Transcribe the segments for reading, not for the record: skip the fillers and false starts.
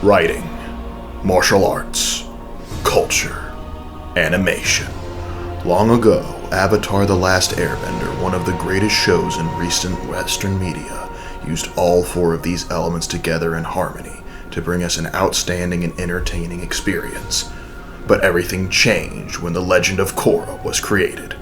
Writing, martial arts, culture, animation. Long ago, Avatar: The Last Airbender, one of the greatest shows in recent Western media, used all four of these elements together in harmony to bring us an outstanding and entertaining experience. But everything changed when the Legend of Korra was created.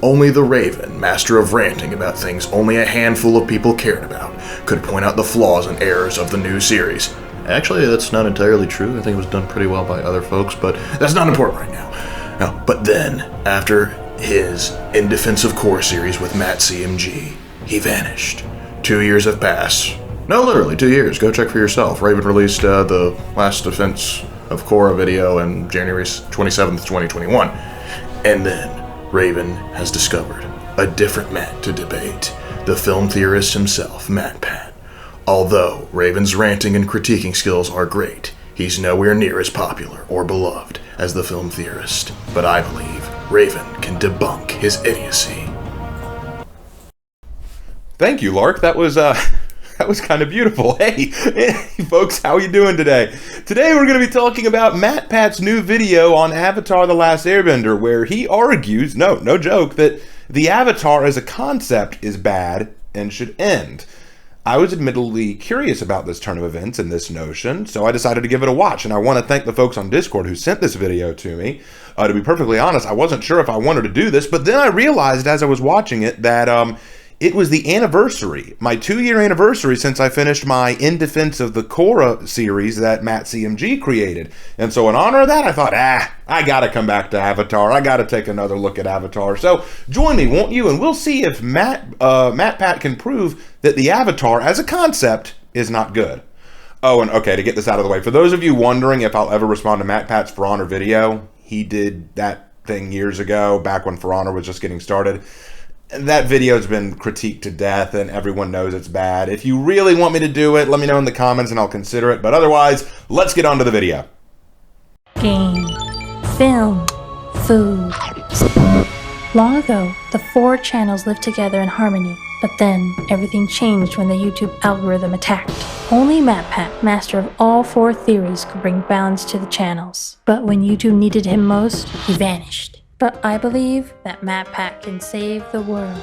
Only the Raven, master of ranting about things only a handful of people cared about, could point out the flaws and errors of the new series. Actually, that's not entirely true. I think it was done pretty well by other folks, but that's not important right now. But then, after his In Defense of Korra series with MattCMG, he vanished. 2 years have passed. No, literally, 2 years. Go check for yourself. Raven released the last Defense of Korra video on January 27th, 2021. And then, Raven has discovered a different Matt to debate. The film theorist himself, MattPat. Although Raven's ranting and critiquing skills are great, he's nowhere near as popular or beloved as the film theorist. But I believe Raven can debunk his idiocy. Thank you, Lark. That was kind of beautiful. Hey, folks, how you doing today? Today we're going to be talking about MattPat's new video on Avatar: The Last Airbender, where he argues, no joke, that the Avatar as a concept is bad and should end. I was admittedly curious about this turn of events and this notion, so I decided to give it a watch, and I want to thank the folks on Discord who sent this video to me. To be perfectly honest, I wasn't sure if I wanted to do this, but then I realized as I was watching it that it was the anniversary, my 2-year anniversary since I finished my In Defense of the Korra series that MattCMG created. And so in honor of that, I thought, I gotta come back to Avatar. I gotta take another look at Avatar. So join me, won't you? And we'll see if MattPat can prove that the Avatar as a concept is not good. Oh, and okay, to get this out of the way, for those of you wondering if I'll ever respond to MattPat's For Honor video, he did that thing years ago, back when For Honor was just getting started. That video's been critiqued to death and everyone knows it's bad. If you really want me to do it, let me know in the comments and I'll consider it. But otherwise, let's get on to the video. Game, film, food. Long ago, the 4 channels lived together in harmony. But then, everything changed when the YouTube algorithm attacked. Only MattPat, master of all 4 theories, could bring balance to the channels. But when YouTube needed him most, he vanished. But I believe that MattPat can save the world.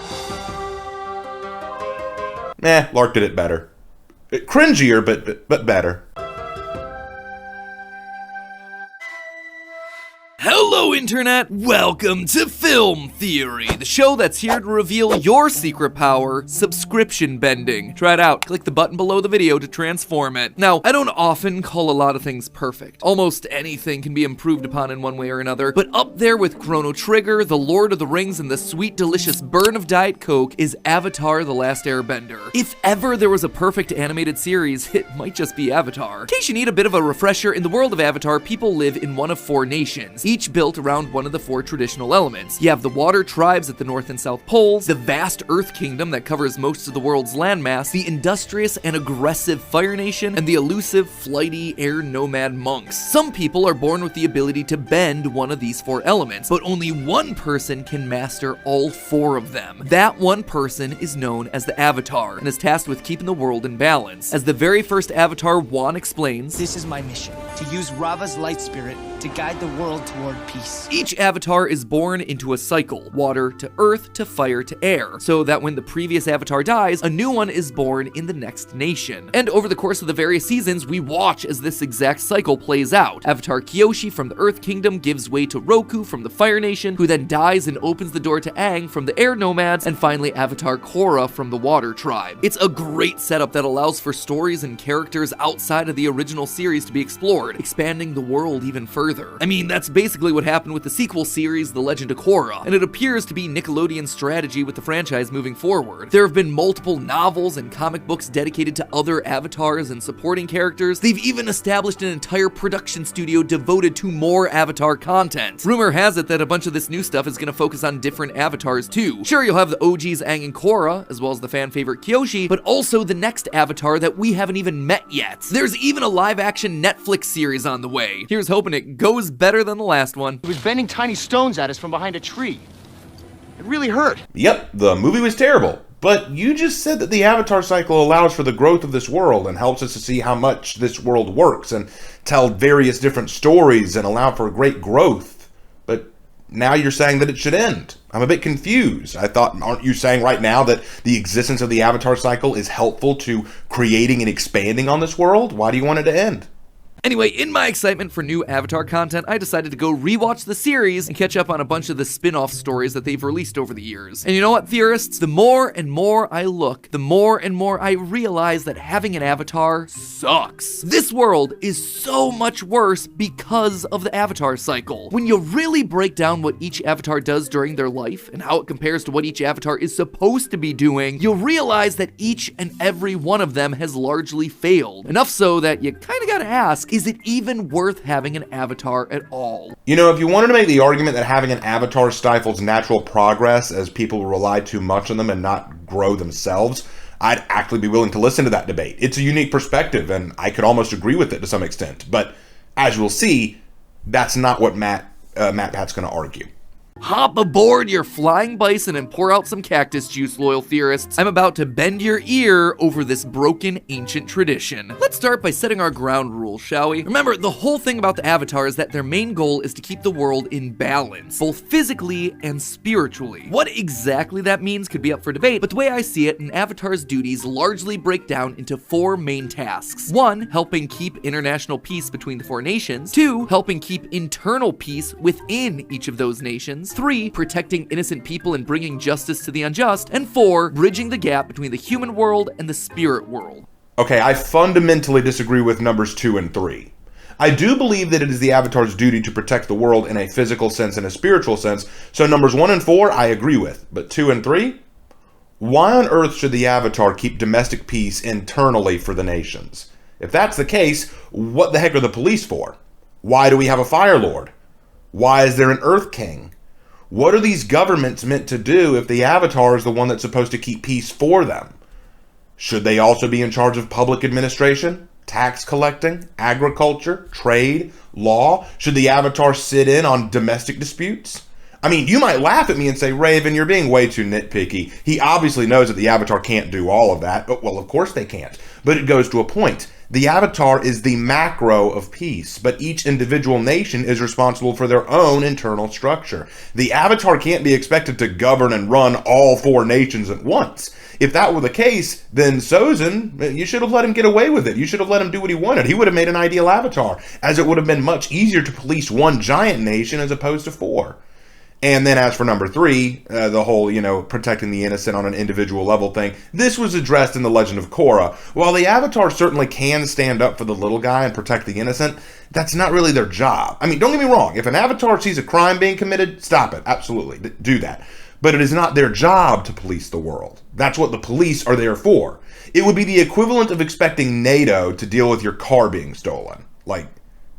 Lark did it better. Cringier, but better. Hello Internet, welcome to Film Theory, the show that's here to reveal your secret power, subscription bending. Try it out, click the button below the video to transform it. Now, I don't often call a lot of things perfect. Almost anything can be improved upon in one way or another, but up there with Chrono Trigger, The Lord of the Rings, and the sweet delicious burn of Diet Coke is Avatar: The Last Airbender. If ever there was a perfect animated series, it might just be Avatar. In case you need a bit of a refresher, in the world of Avatar, people live in one of 4 nations, each built around one of the 4 traditional elements. You have the water tribes at the North and South Poles, the vast Earth Kingdom that covers most of the world's landmass, the industrious and aggressive Fire Nation, and the elusive, flighty air nomad monks. Some people are born with the ability to bend one of these 4 elements, but only one person can master all 4 of them. That one person is known as the Avatar, and is tasked with keeping the world in balance. As the very first Avatar, Wan explains, "This is my mission, to use Rava's light spirit to guide the world toward peace." Each Avatar is born into a cycle, water to earth to fire to air, so that when the previous Avatar dies, a new one is born in the next nation. And over the course of the various seasons, we watch as this exact cycle plays out. Avatar Kyoshi from the Earth Kingdom gives way to Roku from the Fire Nation, who then dies and opens the door to Aang from the Air Nomads, and finally Avatar Korra from the Water Tribe. It's a great setup that allows for stories and characters outside of the original series to be explored, expanding the world even further. I mean, that's basically what happened with the sequel series, The Legend of Korra, and it appears to be Nickelodeon's strategy with the franchise moving forward. There have been multiple novels and comic books dedicated to other avatars and supporting characters. They've even established an entire production studio devoted to more Avatar content. Rumor has it that a bunch of this new stuff is going to focus on different avatars too. Sure, you'll have the OGs Aang and Korra, as well as the fan favorite Kyoshi, but also the next Avatar that we haven't even met yet. There's even a live-action Netflix series on the way. Here's hoping it goes better than the last one. He was bending tiny stones at us from behind a tree. It really hurt. Yep, the movie was terrible. But you just said that the Avatar cycle allows for the growth of this world and helps us to see how much this world works and tell various different stories and allow for great growth. But now you're saying that it should end. I'm a bit confused. I thought, aren't you saying right now that the existence of the Avatar cycle is helpful to creating and expanding on this world? Why do you want it to end? Anyway, in my excitement for new Avatar content, I decided to go rewatch the series and catch up on a bunch of the spin-off stories that they've released over the years. And you know what, theorists? The more and more I look, the more and more I realize that having an avatar sucks. This world is so much worse because of the Avatar cycle. When you really break down what each avatar does during their life and how it compares to what each avatar is supposed to be doing, you'll realize that each and every one of them has largely failed. Enough so that you kinda gotta ask, is it even worth having an avatar at all? You know, if you wanted to make the argument that having an avatar stifles natural progress as people rely too much on them and not grow themselves, I'd actually be willing to listen to that debate. It's a unique perspective, and I could almost agree with it to some extent. But as we'll see, that's not what MattPat's going to argue. Hop aboard your flying bison and pour out some cactus juice, loyal theorists. I'm about to bend your ear over this broken ancient tradition. Let's start by setting our ground rules, shall we? Remember, the whole thing about the Avatar is that their main goal is to keep the world in balance, both physically and spiritually. What exactly that means could be up for debate, but the way I see it, an Avatar's duties largely break down into 4 main tasks. 1, helping keep international peace between the 4 nations. 2, helping keep internal peace within each of those nations. 3, protecting innocent people and bringing justice to the unjust. And 4, bridging the gap between the human world and the spirit world. Okay, I fundamentally disagree with numbers 2 and 3. I do believe that it is the Avatar's duty to protect the world in a physical sense and a spiritual sense, so numbers 1 and 4 I agree with, but 2 and 3? Why on earth should the Avatar keep domestic peace internally for the nations? If that's the case, what the heck are the police for? Why do we have a Fire Lord? Why is there an Earth King? What are these governments meant to do if the Avatar is the one that's supposed to keep peace for them? Should they also be in charge of public administration, tax collecting, agriculture, trade, law? Should the Avatar sit in on domestic disputes? I mean, you might laugh at me and say, Raven, you're being way too nitpicky. He obviously knows that the Avatar can't do all of that. But, well, of course they can't. But it goes to a point. The Avatar is the macro of peace, but each individual nation is responsible for their own internal structure. The Avatar can't be expected to govern and run all 4 nations at once. If that were the case, then Sozin, you should have let him get away with it. You should have let him do what he wanted. He would have made an ideal Avatar, as it would have been much easier to police 1 giant nation as opposed to 4. And then as for number 3, the whole, protecting the innocent on an individual level thing, this was addressed in The Legend of Korra. While the Avatar certainly can stand up for the little guy and protect the innocent, that's not really their job. I mean, don't get me wrong. If an Avatar sees a crime being committed, stop it. Absolutely. Do that. But it is not their job to police the world. That's what the police are there for. It would be the equivalent of expecting NATO to deal with your car being stolen.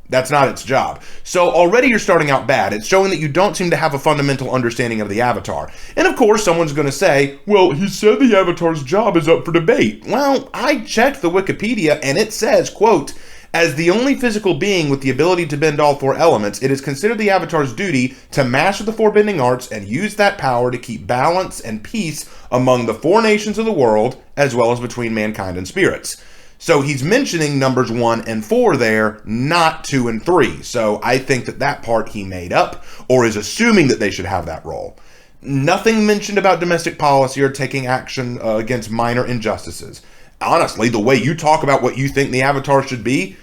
That's not its job. So already you're starting out bad. It's showing that you don't seem to have a fundamental understanding of the Avatar. And of course, someone's going to say, well, he said the Avatar's job is up for debate. Well, I checked the Wikipedia and it says, quote, as the only physical being with the ability to bend all 4 elements, it is considered the Avatar's duty to master the 4 bending arts and use that power to keep balance and peace among the 4 nations of the world, as well as between mankind and spirits. So he's mentioning numbers 1 and 4 there, not 2 and 3. So I think that part he made up, or is assuming that they should have that role. Nothing mentioned about domestic policy or taking action against minor injustices. Honestly, the way you talk about what you think the Avatar should be,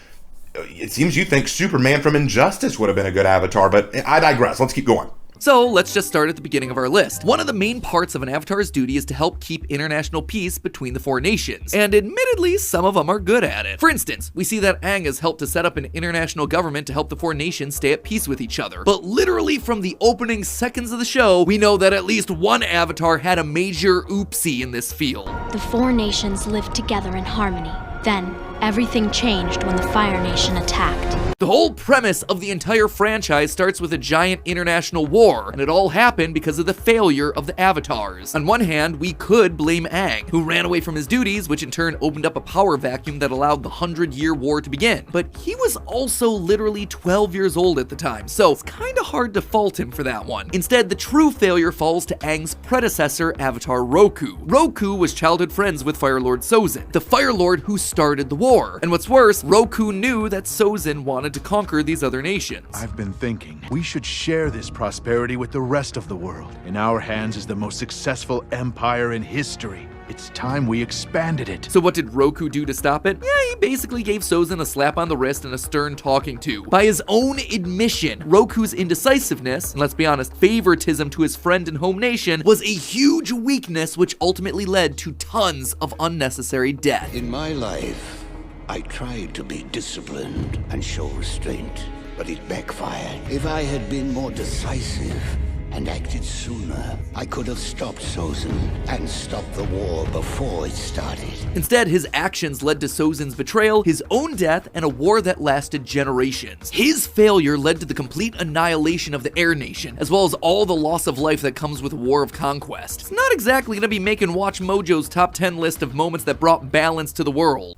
it seems you think Superman from Injustice would have been a good Avatar, but I digress. Let's keep going. So let's just start at the beginning of our list. One of the main parts of an Avatar's duty is to help keep international peace between the 4 nations, and admittedly, some of them are good at it. For instance, we see that Aang has helped to set up an international government to help the 4 nations stay at peace with each other. But literally from the opening seconds of the show, we know that at least one Avatar had a major oopsie in this field. The 4 nations lived together in harmony. Then, Everything changed when the Fire Nation attacked. The whole premise of the entire franchise starts with a giant international war, and it all happened because of the failure of the Avatars. On one hand, we could blame Aang, who ran away from his duties, which in turn opened up a power vacuum that allowed the 100-year war to begin. But he was also literally 12 years old at the time, so it's kinda hard to fault him for that one. Instead, the true failure falls to Aang's predecessor, Avatar Roku. Roku was childhood friends with Fire Lord Sozin, the Fire Lord who started the war. And what's worse, Roku knew that Sozin wanted to conquer these other nations. I've been thinking, we should share this prosperity with the rest of the world. In our hands is the most successful empire in history. It's time we expanded it. So what did Roku do to stop it? Yeah, he basically gave Sozin a slap on the wrist and a stern talking to. By his own admission, Roku's indecisiveness, and let's be honest, favoritism to his friend and home nation, was a huge weakness which ultimately led to tons of unnecessary death. In my life, I tried to be disciplined and show restraint, but it backfired. If I had been more decisive and acted sooner, I could have stopped Sozin and stopped the war before it started. Instead, his actions led to Sozin's betrayal, his own death, and a war that lasted generations. His failure led to the complete annihilation of the Air Nation, as well as all the loss of life that comes with a war of conquest. It's not exactly gonna be making Watch Mojo's top 10 list of moments that brought balance to the world.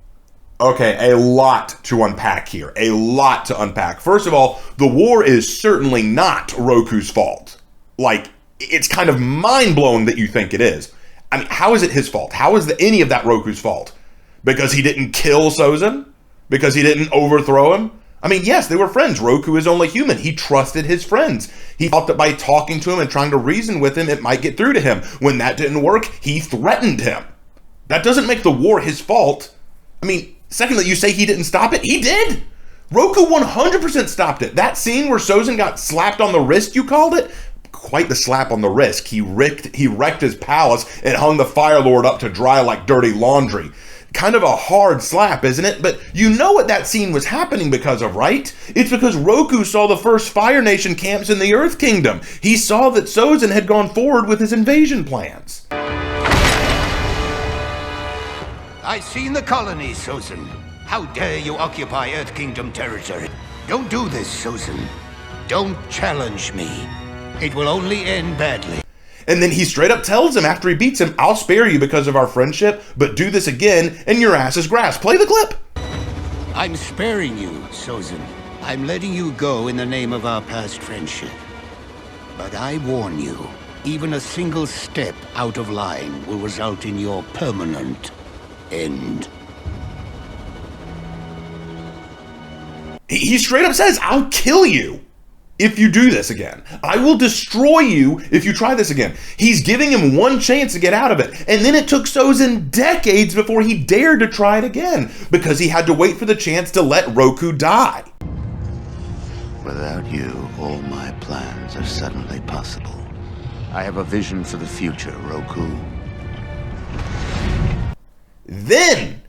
Okay, a lot to unpack here. A lot to unpack. First of all, the war is certainly not Roku's fault. Like, it's kind of mind-blowing that you think it is. I mean, how is it his fault? How is any of that Roku's fault? Because he didn't kill Sozin? Because he didn't overthrow him? I mean, yes, they were friends. Roku is only human. He trusted his friends. He thought that by talking to him and trying to reason with him, it might get through to him. When that didn't work, he threatened him. That doesn't make the war his fault. I mean, secondly, you say he didn't stop it? He did! Roku 100% stopped it. That scene where Sozin got slapped on the wrist, you called it? Quite the slap on the wrist. He wrecked his palace and hung the Fire Lord up to dry like dirty laundry. Kind of a hard slap, isn't it? But you know what that scene was happening because of, right? It's because Roku saw the first Fire Nation camps in the Earth Kingdom. He saw that Sozin had gone forward with his invasion plans. I've seen the colony, Sozin. How dare you occupy Earth Kingdom territory? Don't do this, Sozin. Don't challenge me. It will only end badly. And then he straight up tells him after he beats him, I'll spare you because of our friendship, but do this again and your ass is grass. Play the clip. I'm sparing you, Sozin. I'm letting you go in the name of our past friendship. But I warn you, even a single step out of line will result in your permanent end. He straight up says, I'll kill you if you do this again. I will destroy you if you try this again. He's giving him one chance to get out of it. And then it took Sozin decades before he dared to try it again, because he had to wait for the chance to let Roku die. Without you, all my plans are suddenly possible. I have a vision for the future, Roku. Then,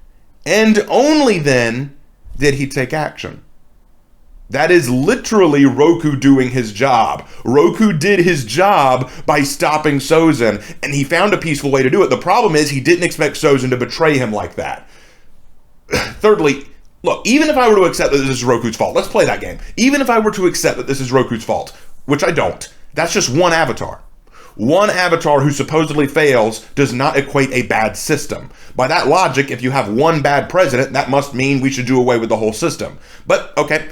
and only then, did he take action. That is literally Roku doing his job. Roku did his job by stopping Sozin, and he found a peaceful way to do it. The problem is he didn't expect Sozin to betray him like that. Thirdly, look, even if I were to accept that this is Roku's fault, let's play that game. Even if I were to accept that this is Roku's fault, which I don't, that's just one avatar. One avatar who supposedly fails does not equate a bad system. By that logic, if you have one bad president, that must mean we should do away with the whole system. But, okay.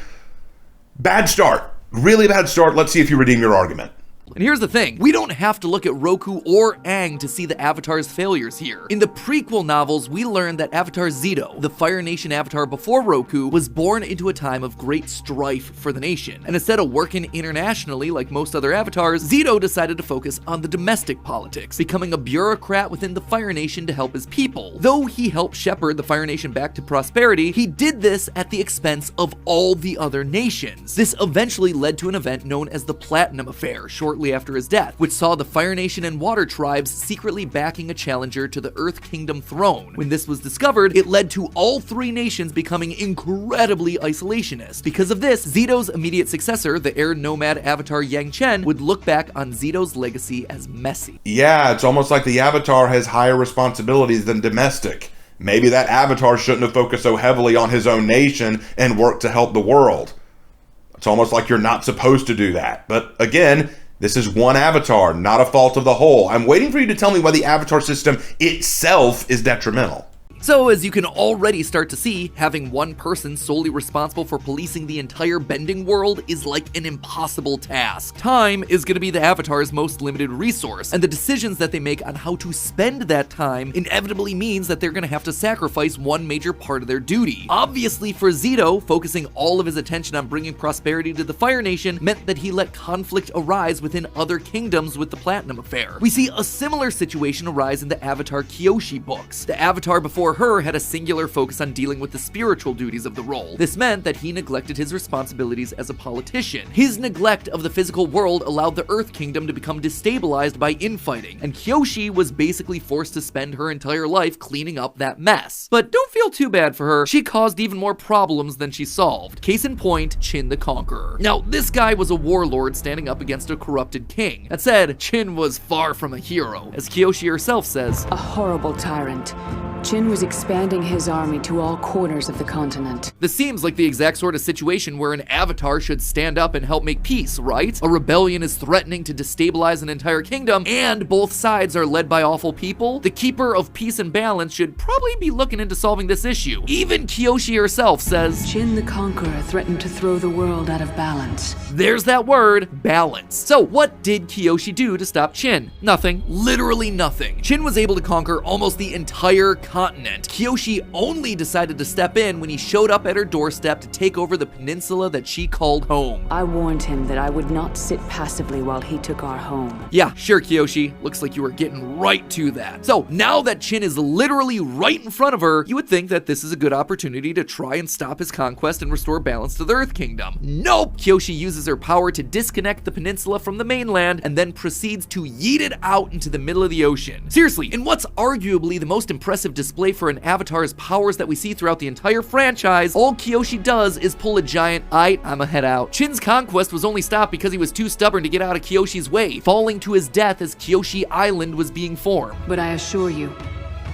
Bad start. Really bad start. Let's see if you redeem your argument. And here's the thing, we don't have to look at Roku or Aang to see the Avatar's failures here. In the prequel novels, we learned that Avatar Zito, the Fire Nation avatar before Roku, was born into a time of great strife for the nation. And instead of working internationally like most other avatars, Zito decided to focus on the domestic politics, becoming a bureaucrat within the Fire Nation to help his people. Though he helped shepherd the Fire Nation back to prosperity, he did this at the expense of all the other nations. This eventually led to an event known as the Platinum Affair, shortly after his death, which saw the Fire Nation and Water Tribes secretly backing a challenger to the Earth Kingdom throne. When this was discovered, it led to all three nations becoming incredibly isolationist. Because of this, Zito's immediate successor, the air nomad avatar Yang Chen, would look back on Zito's legacy as messy. Yeah, it's almost like the avatar has higher responsibilities than domestic. maybe that avatar shouldn't have focused so heavily on his own nation and worked to help the world. It's almost like you're not supposed to do that. But again, this is one avatar, not a fault of the whole. I'm waiting for you to tell me why the avatar system itself is detrimental. So, as you can already start to see, having one person solely responsible for policing the entire bending world is like an impossible task. Time is going to be the Avatar's most limited resource, and the decisions that they make on how to spend that time inevitably means that they're going to have to sacrifice one major part of their duty. Obviously, for Zito, focusing all of his attention on bringing prosperity to the Fire Nation meant that he let conflict arise within other kingdoms with the Platinum Affair. We see a similar situation arise in the Avatar Kyoshi books. The Avatar before her had a singular focus on dealing with the spiritual duties of the role. This meant that he neglected his responsibilities as a politician. His neglect of the physical world allowed the Earth Kingdom to become destabilized by infighting, and Kyoshi was basically forced to spend her entire life cleaning up that mess. But don't feel too bad for her, she caused even more problems than she solved. Case in point, Chin the Conqueror. Now, this guy was a warlord standing up against a corrupted king. That said, Chin was far from a hero. As Kyoshi herself says, a horrible tyrant. Chin was expanding his army to all corners of the continent. This seems like the exact sort of situation where an avatar should stand up and help make peace, right? A rebellion is threatening to destabilize an entire kingdom, and both sides are led by awful people. The keeper of peace and balance should probably be looking into solving this issue. Even Kyoshi herself says, Chin the Conqueror threatened to throw the world out of balance. There's that word, balance. So what did Kyoshi do to stop Chin? Nothing. Literally nothing. Chin was able to conquer almost the entire continent. Kyoshi only decided to step in when he showed up at her doorstep to take over the peninsula that she called home. I warned him that I would not sit passively while he took our home. Yeah, sure, Kyoshi. Looks like you were getting right to that. So now that Chin is literally right in front of her, you would think that this is a good opportunity to try and stop his conquest and restore balance to the Earth Kingdom. Nope! Kyoshi uses her power to disconnect the peninsula from the mainland and then proceeds to yeet it out into the middle of the ocean. Seriously, in what's arguably the most impressive display for an avatar's powers that we see throughout the entire franchise, all Kyoshi does is pull a giant I'ma head out. Chin's conquest was only stopped because he was too stubborn to get out of Kyoshi's way, falling to his death as Kyoshi Island was being formed. But I assure you,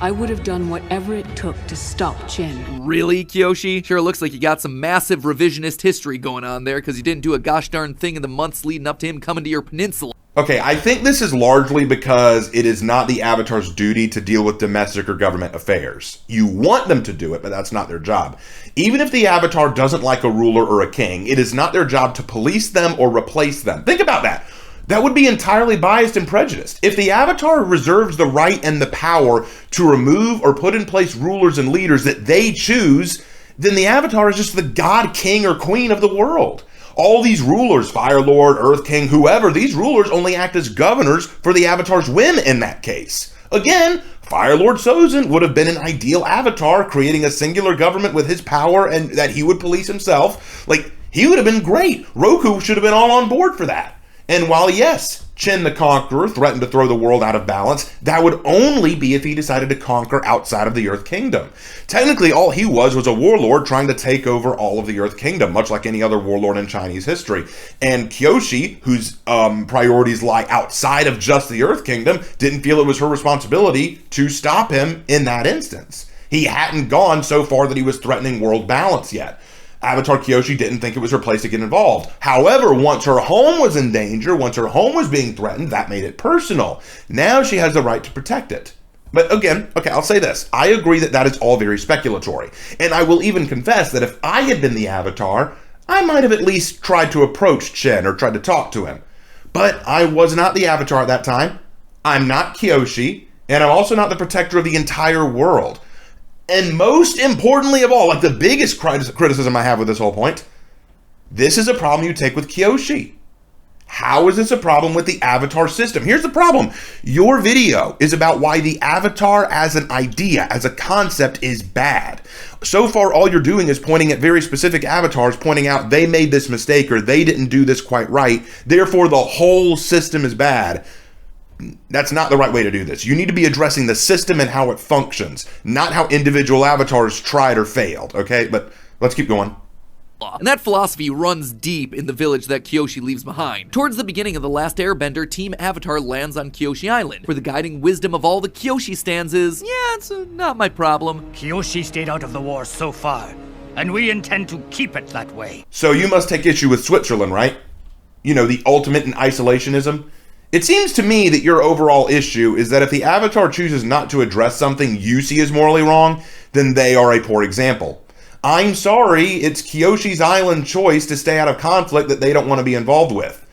I would have done whatever it took to stop Chin. Really, Kyoshi? Sure looks like you got some massive revisionist history going on there because you didn't do a gosh darn thing in the months leading up to him coming to your peninsula. Okay, I think this is largely because it is not the Avatar's duty to deal with domestic or government affairs. You want them to do it, but that's not their job. Even if the Avatar doesn't like a ruler or a king, it is not their job to police them or replace them. Think about that. That would be entirely biased and prejudiced. If the Avatar reserves the right and the power to remove or put in place rulers and leaders that they choose, then the Avatar is just the god, king, or queen of the world. All these rulers, Fire Lord, Earth King, whoever, these rulers only act as governors for the Avatar's whim in that case. Again, Fire Lord Sozin would have been an ideal Avatar, creating a singular government with his power and that he would police himself. Like, he would have been great. Roku should have been all on board for that. And while, yes, Chin the Conqueror threatened to throw the world out of balance, that would only be if he decided to conquer outside of the Earth Kingdom. Technically, all he was a warlord trying to take over all of the Earth Kingdom, much like any other warlord in Chinese history. And Kyoshi, whose priorities lie outside of just the Earth Kingdom, didn't feel it was her responsibility to stop him in that instance. He hadn't gone so far that he was threatening world balance yet. Avatar Kyoshi didn't think it was her place to get involved. However, once her home was in danger, once her home was being threatened, that made it personal. Now she has the right to protect it. But again, okay, I'll say this. I agree that that is all very speculatory. And I will even confess that if I had been the Avatar, I might have at least tried to approach Chin or tried to talk to him. But I was not the Avatar at that time. I'm not Kyoshi, and I'm also not the protector of the entire world. And most importantly of all, like the biggest criticism I have with this whole point, this is a problem you take with Kyoshi. How is this a problem with the Avatar system? Here's the problem. Your video is about why the Avatar as an idea, as a concept, is bad. So far, all you're doing is pointing at very specific avatars, pointing out they made this mistake or they didn't do this quite right. Therefore, the whole system is bad. That's not the right way to do this. You need to be addressing the system and how it functions, not how individual avatars tried or failed, okay? But let's keep going. And that philosophy runs deep in the village that Kyoshi leaves behind. Towards the beginning of The Last Airbender, Team Avatar lands on Kyoshi Island, where the guiding wisdom of all the Kyoshi stands is, yeah, it's not my problem. Kyoshi stayed out of the war so far, and we intend to keep it that way. So you must take issue with Switzerland, right? You know, the ultimate in isolationism. It seems to me that your overall issue is that if the Avatar chooses not to address something you see as morally wrong, then they are a poor example. I'm sorry, it's Kyoshi's island choice to stay out of conflict that they don't want to be involved with.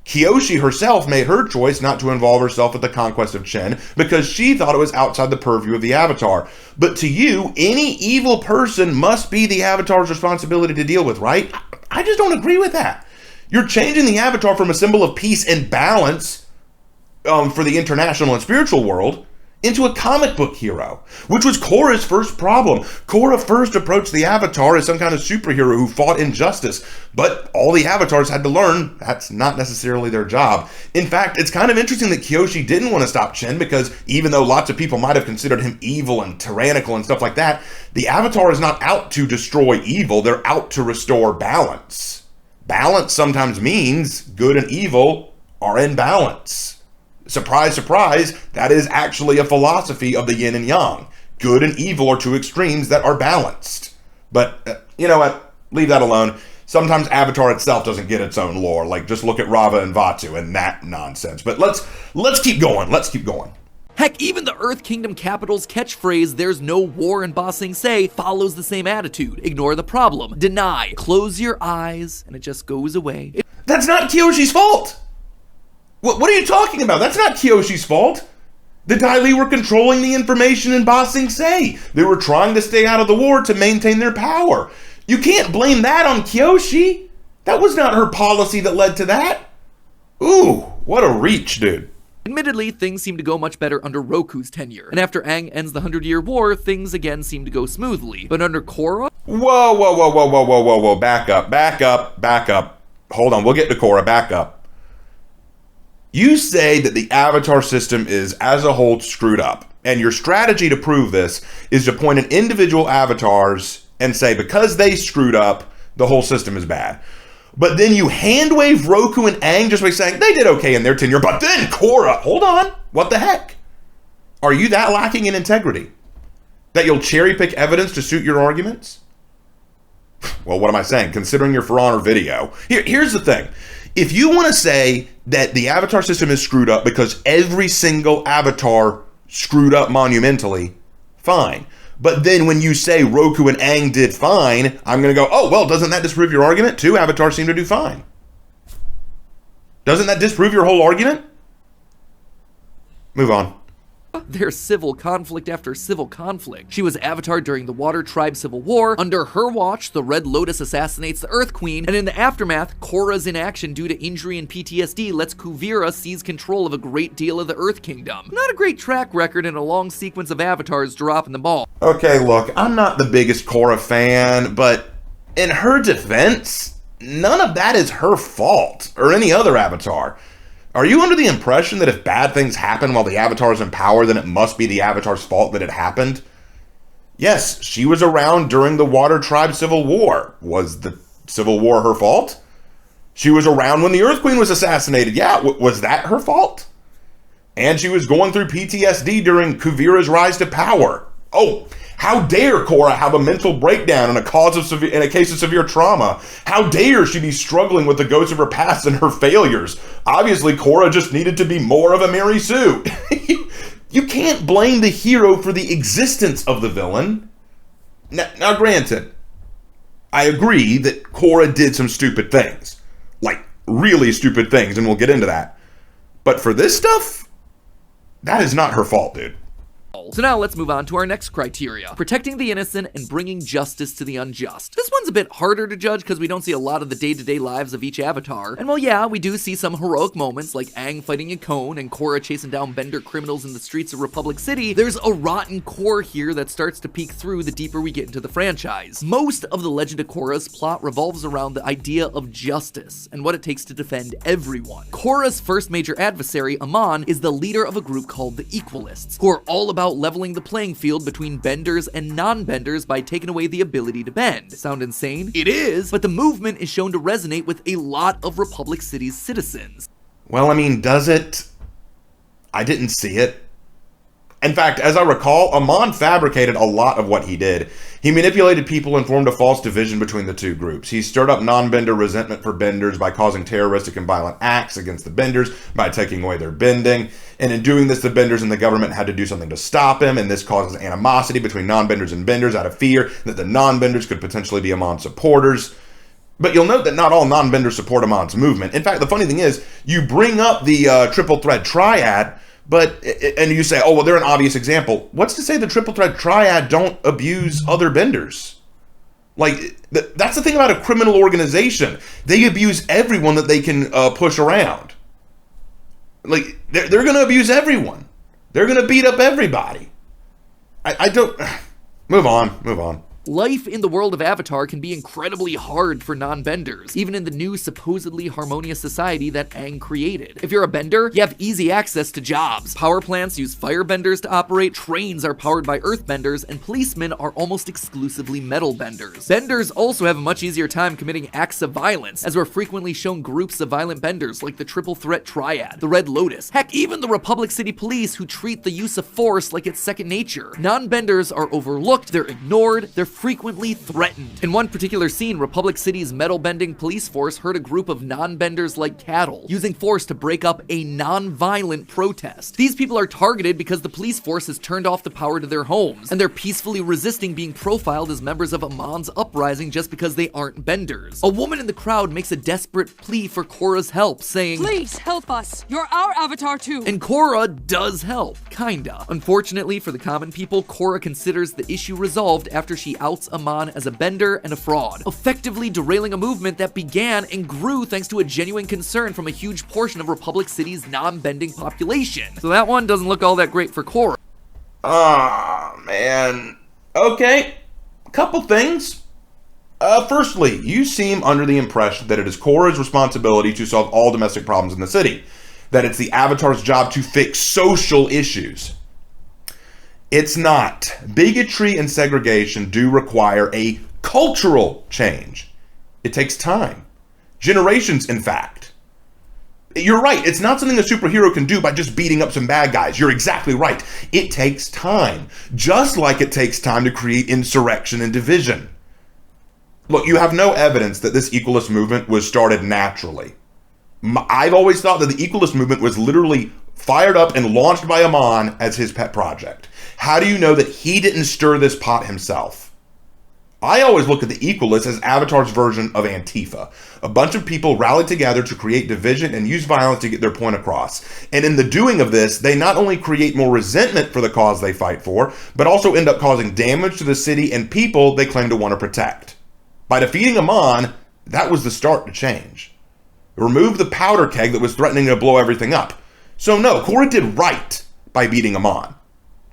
Kyoshi herself made her choice not to involve herself with the conquest of Chen because she thought it was outside the purview of the Avatar. But to you, any evil person must be the Avatar's responsibility to deal with, right? I just don't agree with that. You're changing the Avatar from a symbol of peace and balance for the international and spiritual world into a comic book hero, which was Korra's first problem. Korra first approached the Avatar as some kind of superhero who fought injustice, but all the Avatars had to learn that's not necessarily their job. In fact, it's kind of interesting that Kyoshi didn't want to stop Chen because even though lots of people might have considered him evil and tyrannical and stuff like that, the Avatar is not out to destroy evil, they're out to restore balance. Balance sometimes means good and evil are in balance. Surprise, surprise, that is actually a philosophy of the yin and yang. Good and evil are two extremes that are balanced. But, you know what? Leave that alone. Sometimes Avatar itself doesn't get its own lore. Like, just look at Rava and Vatu and that nonsense. But let's keep going. Let's keep going. Heck, even the Earth Kingdom capital's catchphrase, "There's no war in Ba Sing Se," follows the same attitude. Ignore the problem. Deny. Close your eyes, and it just goes away. That's not Kyoshi's fault! What are you talking about? That's not Kyoshi's fault. The Dai Li were controlling the information in Ba Sing Se. They were trying to stay out of the war to maintain their power. You can't blame that on Kyoshi. That was not her policy that led to that. Ooh, what a reach, dude. Admittedly, things seem to go much better under Roku's tenure, and after Aang ends the 100-Year War, things again seem to go smoothly. But under Korra? Whoa. Back up. Hold on, we'll get to Korra. Back up. You say that the Avatar system is, as a whole, screwed up. And your strategy to prove this is to point at individual avatars and say, because they screwed up, the whole system is bad. But then you hand-wave Roku and Aang just by saying, they did okay in their tenure, but then Korra, hold on, what the heck? Are you that lacking in integrity? That you'll cherry-pick evidence to suit your arguments? Well, what am I saying? Considering your For Honor video. Here's the thing. If you want to say that the Avatar system is screwed up because every single Avatar screwed up monumentally, fine. But then when you say Roku and Aang did fine, I'm going to go, oh, well, doesn't that disprove your argument? Two Avatars seem to do fine. Doesn't that disprove your whole argument? Move on. There's civil conflict after civil conflict. She was Avatar during the Water Tribe Civil War. Under her watch, the Red Lotus assassinates the Earth Queen, and in the aftermath, Korra's inaction due to injury and PTSD lets Kuvira seize control of a great deal of the Earth Kingdom. Not a great track record and a long sequence of Avatars dropping the ball. Okay, look, I'm not the biggest Korra fan, but in her defense, none of that is her fault, or any other Avatar. Are you under the impression that if bad things happen while the Avatar is in power, then it must be the Avatar's fault that it happened? Yes, she was around during the Water Tribe Civil War. Was the Civil War her fault? She was around when the Earth Queen was assassinated. Yeah, was that her fault? And she was going through PTSD during Kuvira's rise to power. Oh, how dare Korra have a mental breakdown in a case of severe trauma? How dare she be struggling with the ghosts of her past and her failures? Obviously, Korra just needed to be more of a Mary Sue. You can't blame the hero for the existence of the villain. Now, granted, I agree that Korra did some stupid things. Like, really stupid things, and we'll get into that. But for this stuff, that is not her fault, dude. So now let's move on to our next criteria. Protecting the innocent and bringing justice to the unjust. This one's a bit harder to judge because we don't see a lot of the day-to-day lives of each Avatar. And while yeah, we do see some heroic moments like Aang fighting a cone and Korra chasing down Bender criminals in the streets of Republic City, there's a rotten core here that starts to peek through the deeper we get into the franchise. Most of the Legend of Korra's plot revolves around the idea of justice and what it takes to defend everyone. Korra's first major adversary, Amon, is the leader of a group called the Equalists, who are all about about leveling the playing field between benders and non-benders by taking away the ability to bend. Sound insane? It is, but the movement is shown to resonate with a lot of Republic City's citizens. Well, I mean, does it? I didn't see it. In fact, as I recall, Amon fabricated a lot of what he did. He manipulated people and formed a false division between the two groups. He stirred up non-bender resentment for benders by causing terroristic and violent acts against the benders by taking away their bending. And in doing this, the benders and the government had to do something to stop him, and this causes animosity between non-benders and benders out of fear that the non-benders could potentially be Amon's supporters. But you'll note that not all non-benders support Amon's movement. In fact, the funny thing is, you bring up the triple thread triad, and you say, oh, well, they're an obvious example. What's to say the triple thread triad don't abuse other benders? Like, that's the thing about a criminal organization. They abuse everyone that they can push around. Like, they're going to abuse everyone. They're going to beat up everybody. I don't... Move on. Life in the world of Avatar can be incredibly hard for non-benders, even in the new supposedly harmonious society that Aang created. If you're a bender, you have easy access to jobs. Power plants use firebenders to operate, trains are powered by earthbenders, and policemen are almost exclusively metal benders. Benders also have a much easier time committing acts of violence, as we're frequently shown groups of violent benders like the Triple Threat Triad, the Red Lotus, heck, even the Republic City Police, who treat the use of force like it's second nature. Non-benders are overlooked, they're ignored, they're frequently threatened. In one particular scene, Republic City's metal-bending police force hurt a group of non-benders like cattle, using force to break up a non-violent protest. These people are targeted because the police force has turned off the power to their homes, and they're peacefully resisting being profiled as members of Amon's uprising just because they aren't benders. A woman in the crowd makes a desperate plea for Korra's help, saying, "Please help us! You're our avatar too!" And Korra does help, kinda. Unfortunately for the common people, Korra considers the issue resolved after she outs Amon as a bender and a fraud, effectively derailing a movement that began and grew thanks to a genuine concern from a huge portion of Republic City's non-bending population. So that one doesn't look all that great for Korra. Man. Okay, couple things. Firstly, you seem under the impression that it is Korra's responsibility to solve all domestic problems in the city, that it's the Avatar's job to fix social issues. It's not. Bigotry and segregation do require a cultural change. It takes time. Generations, in fact. You're right, it's not something a superhero can do by just beating up some bad guys. You're exactly right. It takes time. Just like it takes time to create insurrection and division. Look, you have no evidence that this equalist movement was started naturally. I've always thought that the equalist movement was literally fired up and launched by Amon as his pet project. How do you know that he didn't stir this pot himself? I always look at the equalists as Avatar's version of Antifa. A bunch of people rallied together to create division and use violence to get their point across. And in the doing of this, they not only create more resentment for the cause they fight for, but also end up causing damage to the city and people they claim to want to protect. By defeating Amon, that was the start to change. Remove the powder keg that was threatening to blow everything up. So no, Korra did right by beating Amon.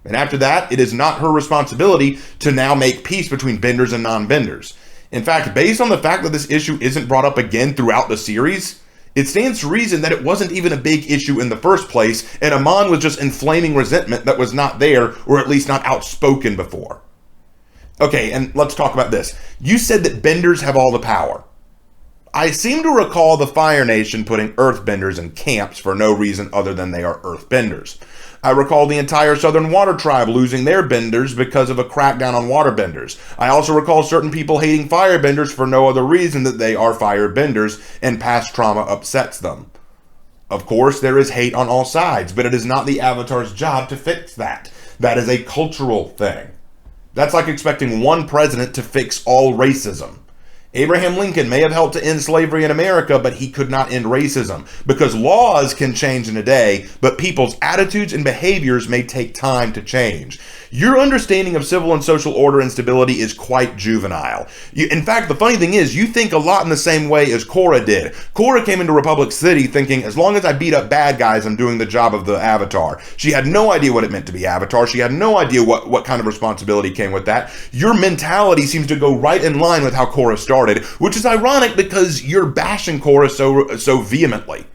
And after that, it is not her responsibility to now make peace between benders and non-benders. In fact, based on the fact that this issue isn't brought up again throughout the series, it stands to reason that it wasn't even a big issue in the first place, and Amon was just inflaming resentment that was not there, or at least not outspoken before. Okay, and let's talk about this. You said that benders have all the power. I seem to recall the Fire Nation putting earthbenders in camps for no reason other than they are earthbenders. I recall the entire Southern Water Tribe losing their benders because of a crackdown on waterbenders. I also recall certain people hating firebenders for no other reason that they are firebenders and past trauma upsets them. Of course, there is hate on all sides, but it is not the Avatar's job to fix that. That is a cultural thing. That's like expecting one president to fix all racism. Abraham Lincoln may have helped to end slavery in America, but he could not end racism, because laws can change in a day, but people's attitudes and behaviors may take time to change. Your understanding of civil and social order and stability is quite juvenile. In fact, the funny thing is, you think a lot in the same way as Korra did. Korra came into Republic City thinking, as long as I beat up bad guys, I'm doing the job of the Avatar. She had no idea what it meant to be Avatar. She had no idea what kind of responsibility came with that. Your mentality seems to go right in line with how Korra started, which is ironic because you're bashing Korra so vehemently.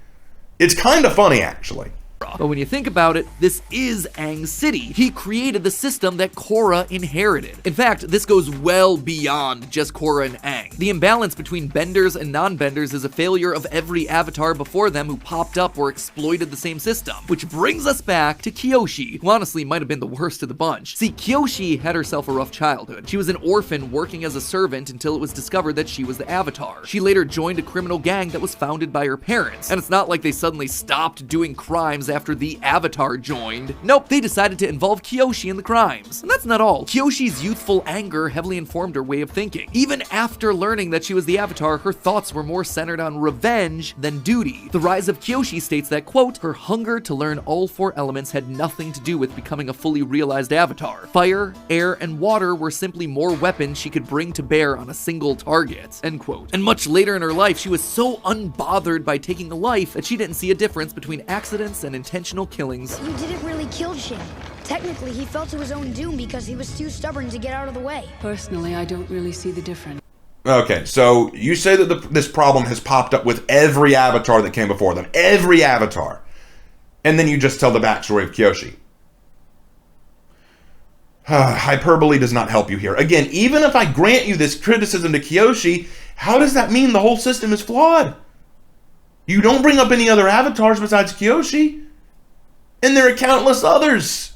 It's kind of funny, actually. But when you think about it, this is Aang's city. He created the system that Korra inherited. In fact, this goes well beyond just Korra and Aang. The imbalance between benders and non-benders is a failure of every avatar before them who popped up or exploited the same system. Which brings us back to Kyoshi, who honestly might have been the worst of the bunch. See, Kyoshi had herself a rough childhood. She was an orphan working as a servant until it was discovered that she was the Avatar. She later joined a criminal gang that was founded by her parents, and it's not like they suddenly stopped doing crimes after the Avatar joined. Nope, they decided to involve Kyoshi in the crimes. And that's not all. Kyoshi's youthful anger heavily informed her way of thinking. Even after learning that she was the Avatar, her thoughts were more centered on revenge than duty. The Rise of Kyoshi states that, quote, her hunger to learn all four elements had nothing to do with becoming a fully realized Avatar. Fire, air, and water were simply more weapons she could bring to bear on a single target, end quote. And much later in her life, she was so unbothered by taking a life that she didn't see a difference between accidents and intentional killings. You didn't really kill Shin. Technically, he fell to his own doom because he was too stubborn to get out of the way. Personally, I don't really see the difference. Okay, so you say that this problem has popped up with every Avatar that came before them. Every Avatar. And then you just tell the backstory of Kyoshi. Hyperbole does not help you here. Again, even if I grant you this criticism to Kyoshi, how does that mean the whole system is flawed? You don't bring up any other avatars besides Kyoshi. And there are countless others.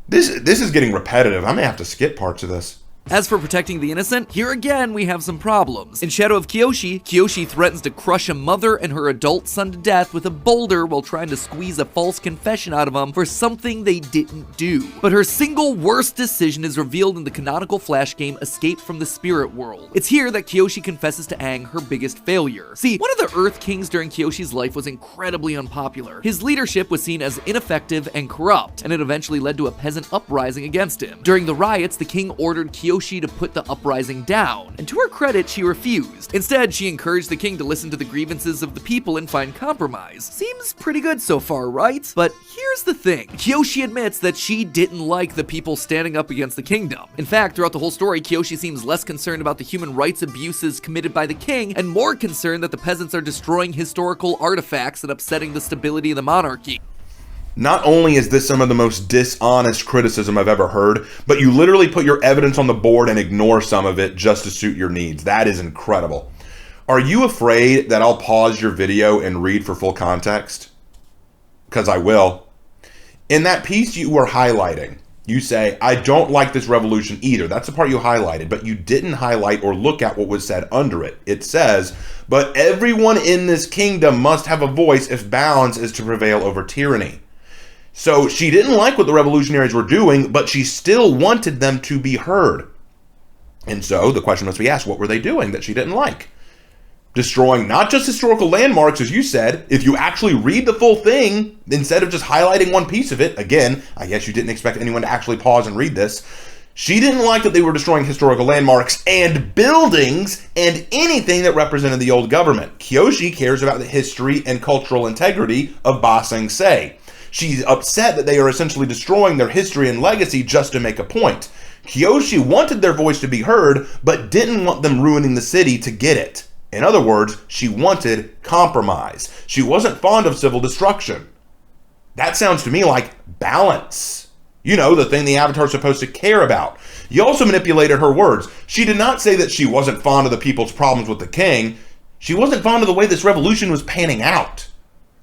This is getting repetitive. I may have to skip parts of this. As for protecting the innocent, here again we have some problems. In Shadow of Kyoshi, Kyoshi threatens to crush a mother and her adult son to death with a boulder while trying to squeeze a false confession out of them for something they didn't do. But her single worst decision is revealed in the canonical Flash game Escape from the Spirit World. It's here that Kyoshi confesses to Aang her biggest failure. See, one of the Earth Kings during Kyoshi's life was incredibly unpopular. His leadership was seen as ineffective and corrupt, and it eventually led to a peasant uprising against him. During the riots, the king ordered Kyoshi to put the uprising down, and to her credit, she refused. Instead, she encouraged the king to listen to the grievances of the people and find compromise. Seems pretty good so far, right? But here's the thing. Kyoshi admits that she didn't like the people standing up against the kingdom. In fact, throughout the whole story, Kyoshi seems less concerned about the human rights abuses committed by the king, and more concerned that the peasants are destroying historical artifacts and upsetting the stability of the monarchy. Not only is this some of the most dishonest criticism I've ever heard, but you literally put your evidence on the board and ignore some of it just to suit your needs. That is incredible. Are you afraid that I'll pause your video and read for full context? Because I will. In that piece you were highlighting, you say, I don't like this revolution either. That's the part you highlighted, but you didn't highlight or look at what was said under it. It says, but everyone in this kingdom must have a voice if balance is to prevail over tyranny. So she didn't like what the revolutionaries were doing, but she still wanted them to be heard. And so the question must be asked, what were they doing that she didn't like? Destroying not just historical landmarks, as you said. If you actually read the full thing, instead of just highlighting one piece of it, again, I guess you didn't expect anyone to actually pause and read this. She didn't like that they were destroying historical landmarks and buildings and anything that represented the old government. Kyoshi cares about the history and cultural integrity of Ba Sing Se. She's upset that they are essentially destroying their history and legacy just to make a point. Kyoshi wanted their voice to be heard, but didn't want them ruining the city to get it. In other words, she wanted compromise. She wasn't fond of civil destruction. That sounds to me like balance. You know, the thing the Avatar's supposed to care about. You also manipulated her words. She did not say that she wasn't fond of the people's problems with the king. She wasn't fond of the way this revolution was panning out.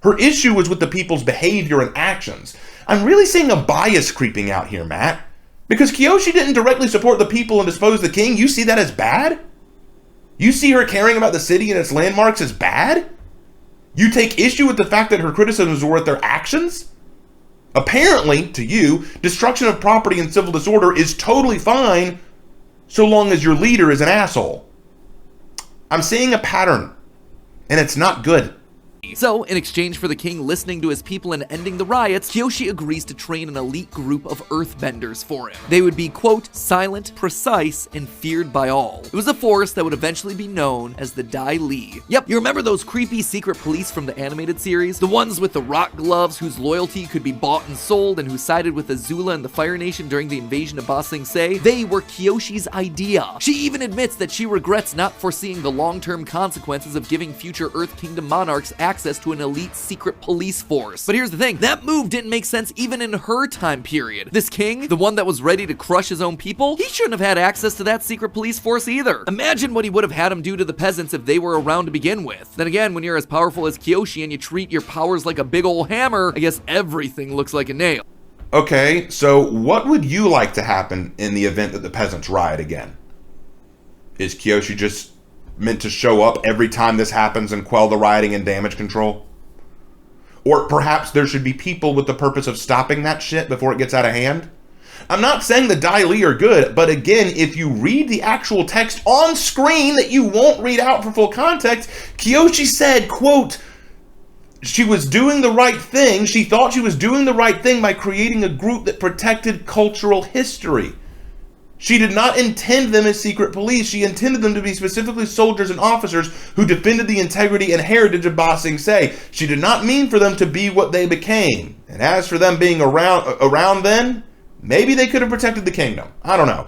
Her issue was with the people's behavior and actions. I'm really seeing a bias creeping out here, Matt. Because Kyoshi didn't directly support the people and depose the king, you see that as bad? You see her caring about the city and its landmarks as bad? You take issue with the fact that her criticisms were with their actions? Apparently, to you, destruction of property and civil disorder is totally fine so long as your leader is an asshole. I'm seeing a pattern, and it's not good. So, in exchange for the king listening to his people and ending the riots, Kyoshi agrees to train an elite group of earthbenders for him. They would be, quote, silent, precise, and feared by all. It was a force that would eventually be known as the Dai Li. Yep, you remember those creepy secret police from the animated series? The ones with the rock gloves whose loyalty could be bought and sold and who sided with Azula and the Fire Nation during the invasion of Ba Sing Se? They were Kyoshi's idea. She even admits that she regrets not foreseeing the long-term consequences of giving future Earth Kingdom monarchs access access to an elite secret police force. But here's the thing, that move didn't make sense even in her time period. This king, the one that was ready to crush his own people, he shouldn't have had access to that secret police force either. Imagine what he would have had him do to the peasants if they were around to begin with. Then again, when you're as powerful as Kyoshi and you treat your powers like a big ol' hammer, I guess everything looks like a nail. Okay, so what would you like to happen in the event that the peasants riot again? Is Kyoshi just meant to show up every time this happens and quell the rioting and damage control? Or perhaps there should be people with the purpose of stopping that shit before it gets out of hand? I'm not saying the Dai Li are good, but again, if you read the actual text on screen that you won't read out for full context, Kyoshi said, quote, she was doing the right thing. She thought she was doing the right thing by creating a group that protected cultural history. She did not intend them as secret police. She intended them to be specifically soldiers and officers who defended the integrity and heritage of Ba Sing Se. She did not mean for them to be what they became. And as for them being around then, maybe they could have protected the kingdom. I don't know.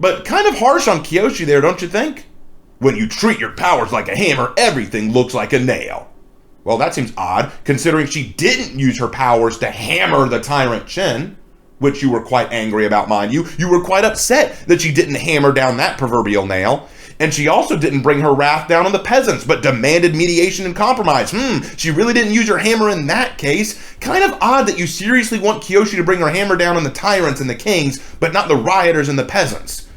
But kind of harsh on Kyoshi there, don't you think? When you treat your powers like a hammer, everything looks like a nail. Well, that seems odd, considering she didn't use her powers to hammer the tyrant Chen, which you were quite angry about, mind you. You were quite upset that she didn't hammer down that proverbial nail. And she also didn't bring her wrath down on the peasants, but demanded mediation and compromise. She really didn't use her hammer in that case. Kind of odd that you seriously want Kyoshi to bring her hammer down on the tyrants and the kings, but not the rioters and the peasants.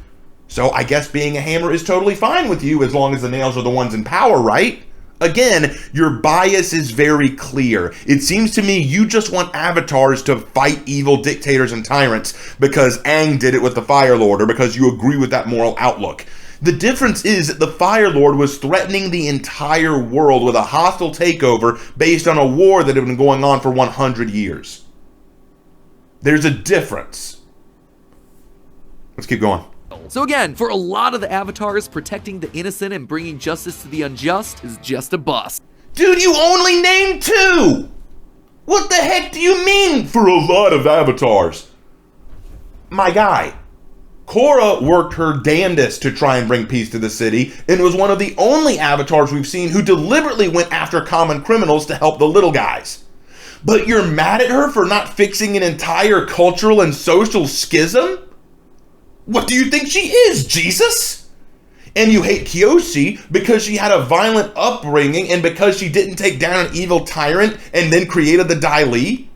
So I guess being a hammer is totally fine with you as long as the nails are the ones in power, right? Again, your bias is very clear. It seems to me you just want avatars to fight evil dictators and tyrants because Aang did it with the Fire Lord or because you agree with that moral outlook. The difference is that the Fire Lord was threatening the entire world with a hostile takeover based on a war that had been going on for 100 years. There's a difference. Let's keep going. So again, for a lot of the avatars, protecting the innocent and bringing justice to the unjust is just a bust. Dude, you only named 2! What the heck do you mean for a lot of avatars? My guy, Korra worked her damnedest to try and bring peace to the city and was one of the only avatars we've seen who deliberately went after common criminals to help the little guys. But you're mad at her for not fixing an entire cultural and social schism? What do you think she is, Jesus? And you hate Kyoshi because she had a violent upbringing and because she didn't take down an evil tyrant and then created the Dai Li?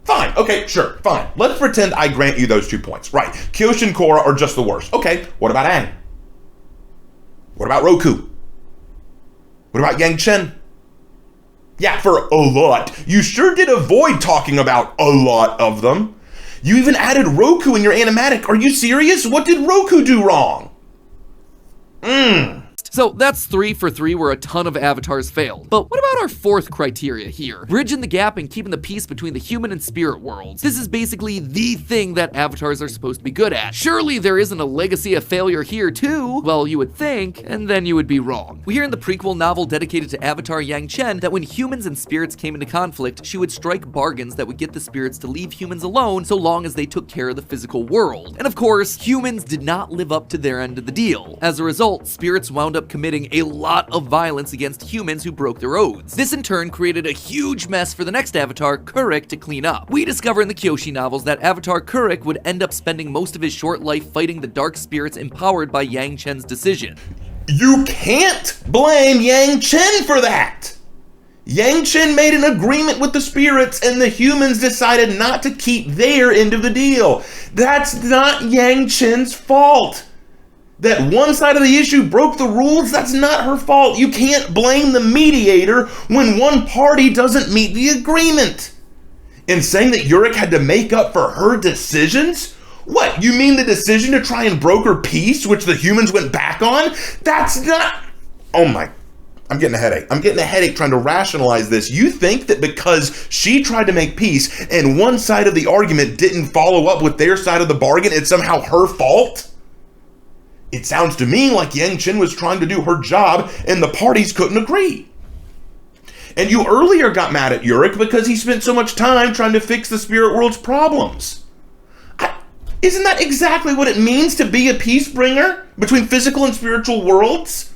Fine, okay, sure, fine. Let's pretend I grant you those 2 points. Right, Kyoshi and Korra are just the worst. Okay, what about Aang? What about Roku? What about Yang Chen? Yeah, for a lot. You sure did avoid talking about a lot of them. You even added Roku in your animatic. Are you serious? What did Roku do wrong? So that's 3 for 3 where a ton of avatars failed. But what about our 4th criteria here? Bridging the gap and keeping the peace between the human and spirit worlds. This is basically the thing that avatars are supposed to be good at. Surely there isn't a legacy of failure here too? Well, you would think, and then you would be wrong. We hear in the prequel novel dedicated to Avatar Yang Chen that when humans and spirits came into conflict, she would strike bargains that would get the spirits to leave humans alone so long as they took care of the physical world. And of course, humans did not live up to their end of the deal. As a result, spirits wound up committing a lot of violence against humans who broke their oaths. This in turn created a huge mess for the next avatar, Kurik, to clean up. We discover in the Kyoshi novels that Avatar Kurik would end up spending most of his short life fighting the dark spirits empowered by Yang Chen's decision. You can't blame Yang Chen for that! Yang Chen made an agreement with the spirits and the humans decided not to keep their end of the deal. That's not Yang Chen's fault. That one side of the issue broke the rules, that's not her fault. You can't blame the mediator when one party doesn't meet the agreement. And saying that Yurik had to make up for her decisions? What, you mean the decision to try and broker peace, which the humans went back on? That's not... Oh my... I'm getting a headache. I'm getting a headache trying to rationalize this. You think that because she tried to make peace and one side of the argument didn't follow up with their side of the bargain, it's somehow her fault? It sounds to me like Yang Chen was trying to do her job and the parties couldn't agree. And you earlier got mad at Yurik because he spent so much time trying to fix the spirit world's problems. Isn't that exactly what it means to be a peace bringer between physical and spiritual worlds?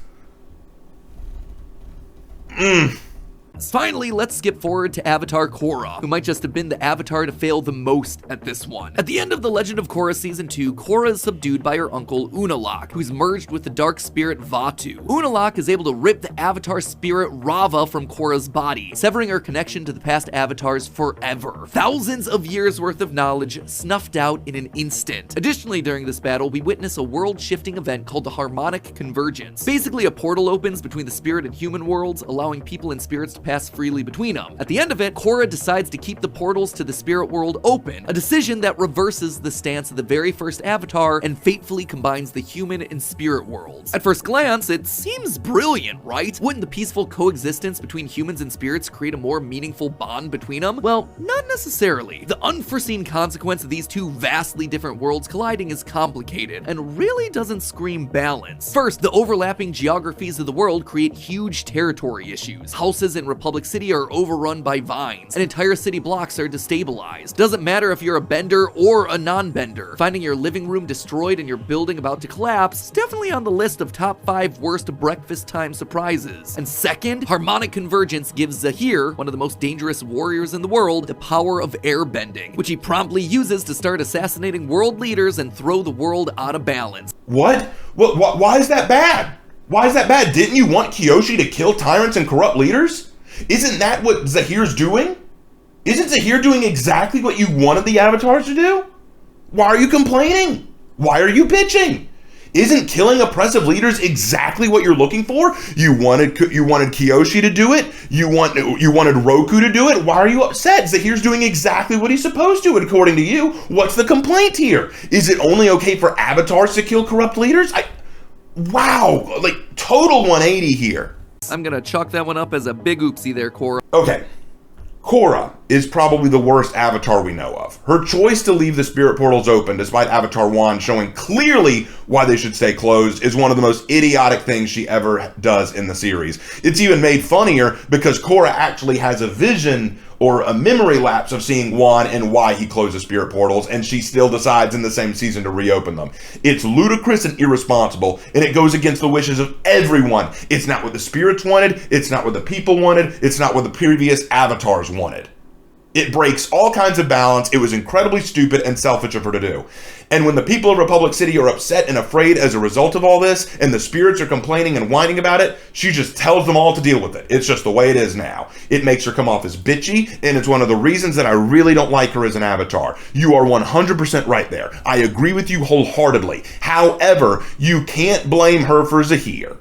beings. Finally, let's skip forward to Avatar Korra, who might just have been the avatar to fail the most at this one. At the end of The Legend of Korra Season 2, Korra is subdued by her uncle Unalaq, who's merged with the dark spirit Vatu. Unalaq is able to rip the avatar spirit Rava from Korra's body, severing her connection to the past avatars forever. Thousands of years worth of knowledge snuffed out in an instant. Additionally, during this battle, we witness a world-shifting event called the Harmonic Convergence. Basically, a portal opens between the spirit and human worlds, allowing people and spirits to pass freely between them. At the end of it, Korra decides to keep the portals to the spirit world open, a decision that reverses the stance of the very first avatar and fatefully combines the human and spirit worlds. At first glance, it seems brilliant, right? Wouldn't the peaceful coexistence between humans and spirits create a more meaningful bond between them? Well, not necessarily. The unforeseen consequence of these two vastly different worlds colliding is complicated and really doesn't scream balance. First, the overlapping geographies of the world create huge territory issues. Houses in Republic City are overrun by vines, and entire city blocks are destabilized. Doesn't matter if you're a bender or a non-bender. Finding your living room destroyed and your building about to collapse is definitely on the list of top 5 worst breakfast time surprises. And second, Harmonic Convergence gives Zahir, one of the most dangerous warriors in the world, the power of airbending, which he promptly uses to start assassinating world leaders and throw the world out of balance. What? Why is that bad? Why is that bad? Didn't you want Kyoshi to kill tyrants and corrupt leaders? Isn't that what Zahir's doing? Isn't Zahir doing exactly what you wanted the avatars to do? Why are you complaining? Why are you bitching? Isn't killing oppressive leaders exactly what you're looking for? You wanted Kyoshi to do it. You wanted Roku to do it. Why are you upset? Zahir's doing exactly what he's supposed to, according to you. What's the complaint here? Is it only okay for avatars to kill corrupt leaders? Wow, like total 180 here. I'm gonna chalk that one up as a big oopsie there, Korra. Okay. Korra is probably the worst avatar we know of. Her choice to leave the spirit portals open, despite Avatar 1 showing clearly why they should stay closed, is one of the most idiotic things she ever does in the series. It's even made funnier because Korra actually has a vision or a memory lapse of seeing Wan and why he closes spirit portals, and she still decides in the same season to reopen them. It's ludicrous and irresponsible, and it goes against the wishes of everyone. It's not what the spirits wanted, it's not what the people wanted, it's not what the previous avatars wanted. It breaks all kinds of balance. It was incredibly stupid and selfish of her to do. And when the people of Republic City are upset and afraid as a result of all this, and the spirits are complaining and whining about it, she just tells them all to deal with it. It's just the way it is now. It makes her come off as bitchy, and it's one of the reasons that I really don't like her as an avatar. You are 100% right there. I agree with you wholeheartedly. However, you can't blame her for Zahir.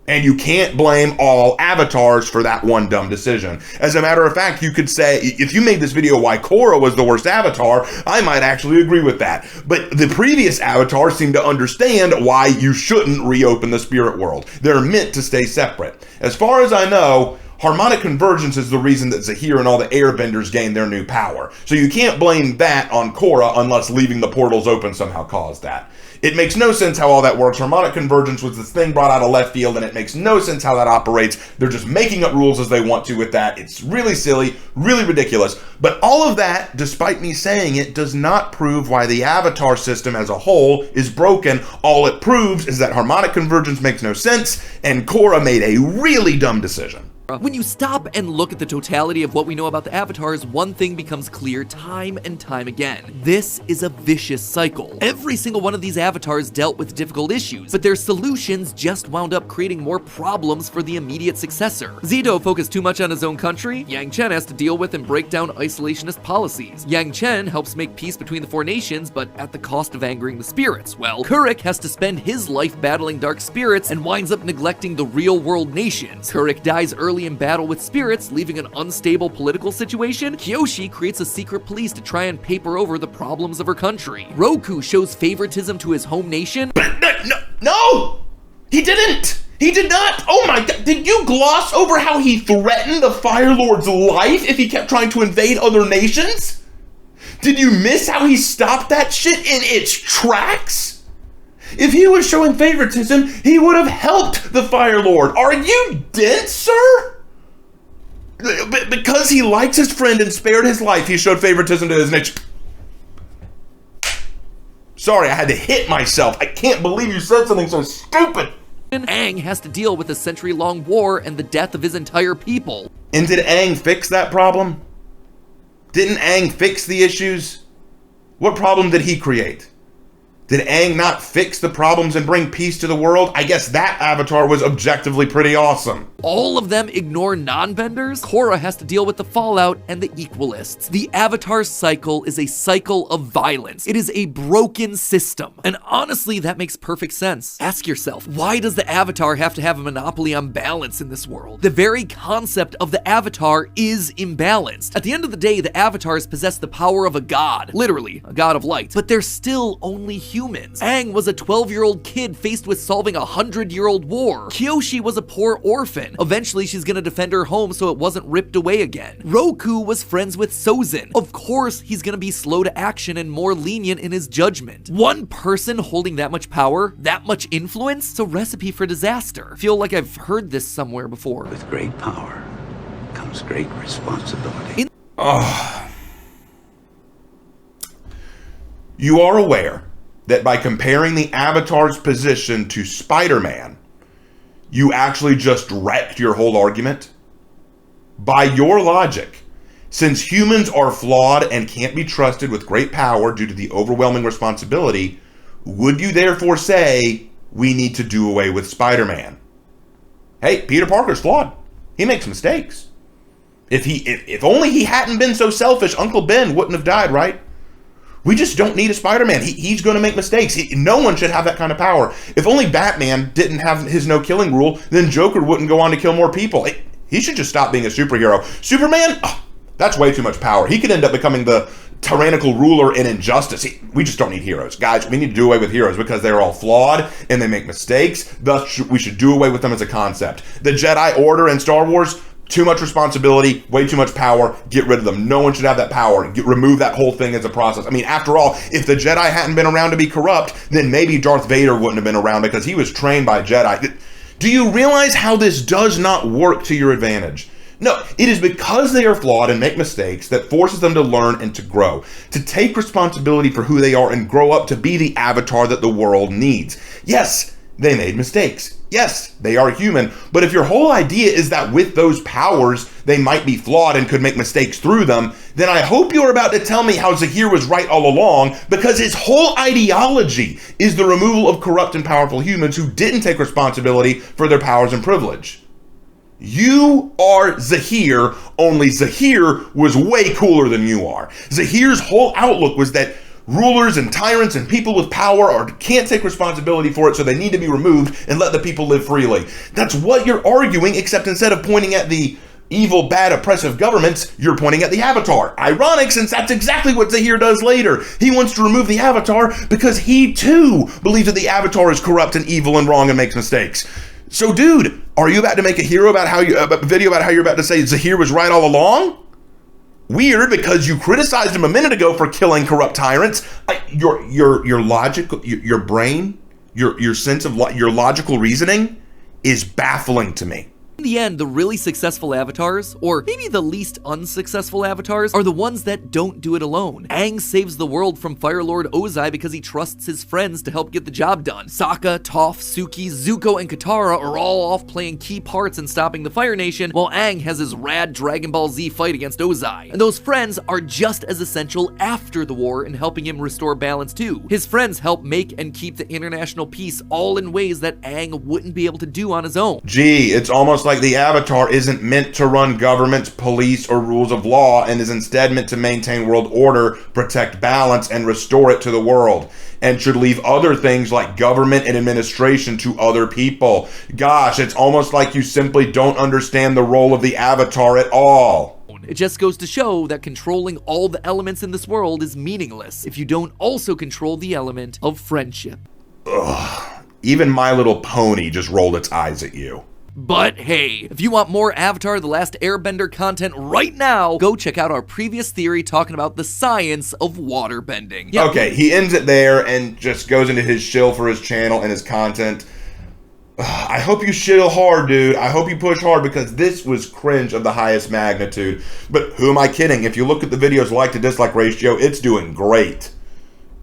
And you can't blame all avatars for that one dumb decision. As a matter of fact, you could say, if you made this video why Korra was the worst avatar, I might actually agree with that. But the previous avatars seem to understand why you shouldn't reopen the spirit world. They're meant to stay separate. As far as I know, Harmonic Convergence is the reason that Zahir and all the airbenders gained their new power. So you can't blame that on Korra unless leaving the portals open somehow caused that. It makes no sense how all that works. Harmonic Convergence was this thing brought out of left field, and it makes no sense how that operates. They're just making up rules as they want to with that. It's really silly, really ridiculous. But all of that, despite me saying it, does not prove why the Avatar system as a whole is broken. All it proves is that Harmonic Convergence makes no sense, and Korra made a really dumb decision. When you stop and look at the totality of what we know about the avatars, one thing becomes clear time and time again. This is a vicious cycle. Every single one of these avatars dealt with difficult issues, but their solutions just wound up creating more problems for the immediate successor. Zito focused too much on his own country. Yang Chen has to deal with and break down isolationist policies. Yang Chen helps make peace between the four nations, but at the cost of angering the spirits. Well, Kurik has to spend his life battling dark spirits and winds up neglecting the real-world nations. Kurik dies early in battle with spirits, leaving an unstable political situation. Kyoshi creates a secret police to try and paper over the problems of her country. Roku shows favoritism to his home nation. No! He didn't! He did not! Oh my god, did you gloss over how he threatened the Fire Lord's life if he kept trying to invade other nations? Did you miss how he stopped that shit in its tracks? If he was showing favoritism, he would have helped the Fire Lord. Are you dense, sir? Because he likes his friend and spared his life, he showed favoritism to his nation. Sorry, I had to hit myself. I can't believe you said something so stupid. Aang has to deal with a century-long war and the death of his entire people. And did Aang fix that problem? Didn't Aang fix the issues? What problem did he create? Did Aang not fix the problems and bring peace to the world? I guess that Avatar was objectively pretty awesome. All of them ignore non-benders? Korra has to deal with the fallout and the equalists. The Avatar cycle is a cycle of violence. It is a broken system. And honestly, that makes perfect sense. Ask yourself, why does the Avatar have to have a monopoly on balance in this world? The very concept of the Avatar is imbalanced. At the end of the day, the Avatars possess the power of a god. Literally, a god of light. But they're still only humans. Aang was a 12-year-old kid faced with solving a 100-year-old war. Kyoshi was a poor orphan. Eventually, she's gonna defend her home so it wasn't ripped away again. Roku was friends with Sozin. Of course, he's gonna be slow to action and more lenient in his judgment. One person holding that much power, that much influence, it's a recipe for disaster. I feel like I've heard this somewhere before. With great power comes great responsibility. You are aware that by comparing the Avatar's position to Spider-Man, you actually just wrecked your whole argument? By your logic, since humans are flawed and can't be trusted with great power due to the overwhelming responsibility, would you therefore say we need to do away with Spider-Man? Hey, Peter Parker's flawed. He makes mistakes. If only he hadn't been so selfish, Uncle Ben wouldn't have died, right? We just don't need a Spider-Man. He's going to make mistakes. No one should have that kind of power. If only Batman didn't have his no-killing rule, then Joker wouldn't go on to kill more people. He should just stop being a superhero. Superman? Oh, that's way too much power. He could end up becoming the tyrannical ruler in injustice. We just don't need heroes. Guys, we need to do away with heroes because they're all flawed and they make mistakes. Thus, we should do away with them as a concept. The Jedi Order in Star Wars, too much responsibility, way too much power, get rid of them. No one should have that power. Remove that whole thing as a process. I mean, after all, if the Jedi hadn't been around to be corrupt, then maybe Darth Vader wouldn't have been around because he was trained by Jedi. Do you realize how this does not work to your advantage? No, it is because they are flawed and make mistakes that forces them to learn and to grow, to take responsibility for who they are and grow up to be the Avatar that the world needs. Yes, they made mistakes. Yes, they are human, but if your whole idea is that with those powers, they might be flawed and could make mistakes through them, then I hope you're about to tell me how Zahir was right all along, because his whole ideology is the removal of corrupt and powerful humans who didn't take responsibility for their powers and privilege. You are Zahir, only Zahir was way cooler than you are. Zahir's whole outlook was that rulers and tyrants and people with power can't take responsibility for it, so they need to be removed and let the people live freely. That's what you're arguing, except instead of pointing at the evil, bad, oppressive governments, you're pointing at the Avatar. Ironic, since that's exactly what Zahir does later. He wants to remove the Avatar because he too believes that the Avatar is corrupt and evil and wrong and makes mistakes. So dude, are you about to make a video about how you're about to say Zahir was right all along? Weird, because you criticized him a minute ago for killing corrupt tyrants. Your logic, your brain, your sense of your logical reasoning is baffling to me. In the end, the really successful avatars, or maybe the least unsuccessful avatars, are the ones that don't do it alone. Aang saves the world from Fire Lord Ozai because he trusts his friends to help get the job done. Sokka, Toph, Suki, Zuko, and Katara are all off playing key parts in stopping the Fire Nation, while Aang has his rad Dragon Ball Z fight against Ozai. And those friends are just as essential after the war in helping him restore balance too. His friends help make and keep the international peace, all in ways that Aang wouldn't be able to do on his own. Gee, it's almost like the Avatar isn't meant to run governments, police, or rules of law, and is instead meant to maintain world order, protect balance, and restore it to the world, and should leave other things like government and administration to other people. Gosh, it's almost like you simply don't understand the role of the Avatar at all. It just goes to show that controlling all the elements in this world is meaningless if you don't also control the element of friendship. Ugh. Even My Little Pony just rolled its eyes at you. But hey, if you want more Avatar The Last Airbender content right now, go check out our previous theory talking about the science of waterbending. Yep. Okay, he ends it there and just goes into his shill for his channel and his content. I hope you shill hard, dude. I hope you push hard, because this was cringe of the highest magnitude. But who am I kidding? If you look at the video's like to dislike ratio, it's doing great.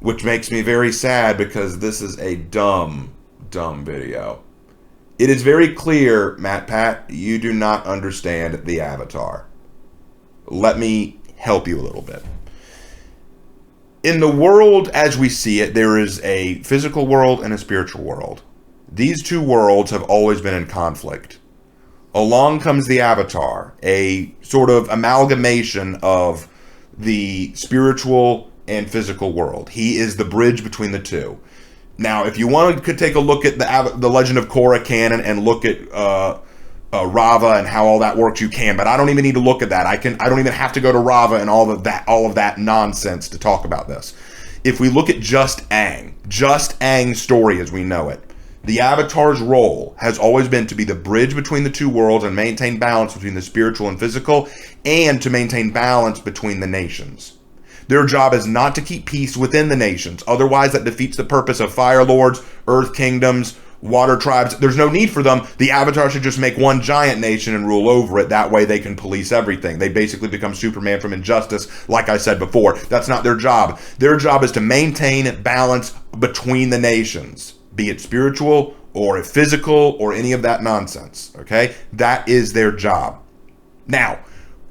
Which makes me very sad, because this is a dumb video. It is very clear, MattPat, you do not understand the Avatar. Let me help you a little bit. In the world as we see it, there is a physical world and a spiritual world. These two worlds have always been in conflict. Along comes the Avatar, a sort of amalgamation of the spiritual and physical world. He is the bridge between the two. Now, if you want to take a look at the Legend of Korra canon and look at Rava and how all that works, you can. But I don't even need to look at that. I don't even have to go to Rava and all of that nonsense to talk about this. If we look at just Aang's story as we know it, the Avatar's role has always been to be the bridge between the two worlds and maintain balance between the spiritual and physical, and to maintain balance between the nations. Their job is not to keep peace within the nations. Otherwise, that defeats the purpose of Fire Lords, Earth Kingdoms, Water Tribes. There's no need for them. The Avatar should just make one giant nation and rule over it. That way they can police everything. They basically become Superman from Injustice, like I said before. That's not their job. Their job is to maintain balance between the nations, be it spiritual or physical or any of that nonsense. Okay? That is their job. Now,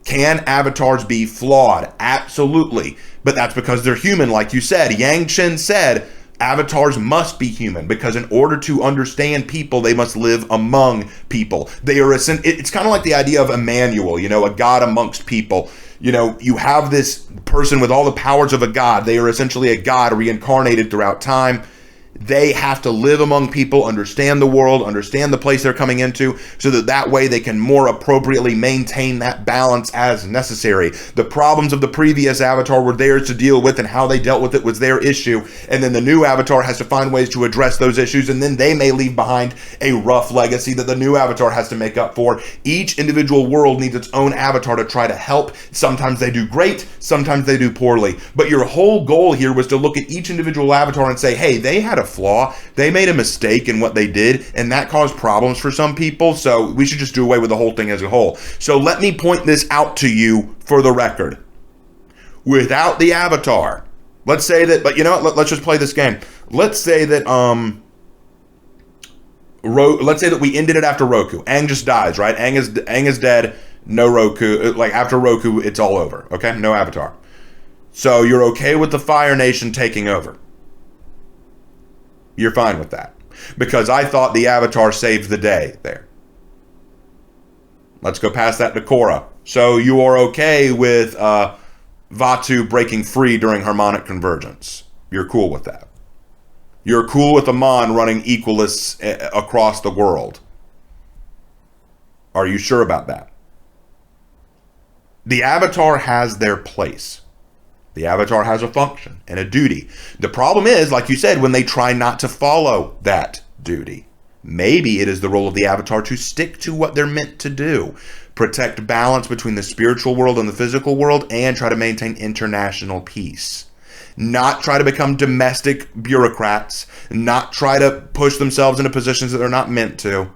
can avatars be flawed? Absolutely. But that's because they're human, like you said. Yang Chen said avatars must be human because in order to understand people, they must live among people. It's kind of like the idea of Emmanuel, a God amongst people. You have this person with all the powers of a God. They are essentially a God reincarnated throughout time. They have to live among people, understand the world, understand the place they're coming into, so that way they can more appropriately maintain that balance as necessary. The problems of the previous Avatar were theirs to deal with, and how they dealt with it was their issue. And then the new Avatar has to find ways to address those issues, and then they may leave behind a rough legacy that the new Avatar has to make up for. Each individual world needs its own Avatar to try to help. Sometimes they do great, sometimes they do poorly. But your whole goal here was to look at each individual Avatar and say, hey, they had a flaw. They made a mistake in what they did, and that caused problems for some people, so we should just do away with the whole thing as a whole. So let me point this out to you for the record. Without the Avatar, let's say that, but you know what, let's just play this game. Let's say that, let's say that we ended it after Roku. Aang just dies, right? Aang is dead, no Roku. Like, after Roku, it's all over, okay? No Avatar. So you're okay with the Fire Nation taking over? You're fine with that. Because I thought the Avatar saved the day there. Let's go past that to Korra. So you are okay with Vatu breaking free during harmonic convergence. You're cool with that. You're cool with Amon running Equalus across the world. Are you sure about that? The Avatar has their place. The Avatar has a function and a duty. The problem is, like you said, when they try not to follow that duty. Maybe it is the role of the Avatar to stick to what they're meant to do. Protect balance between the spiritual world and the physical world, and try to maintain international peace. Not try to become domestic bureaucrats. Not try to push themselves into positions that they're not meant to.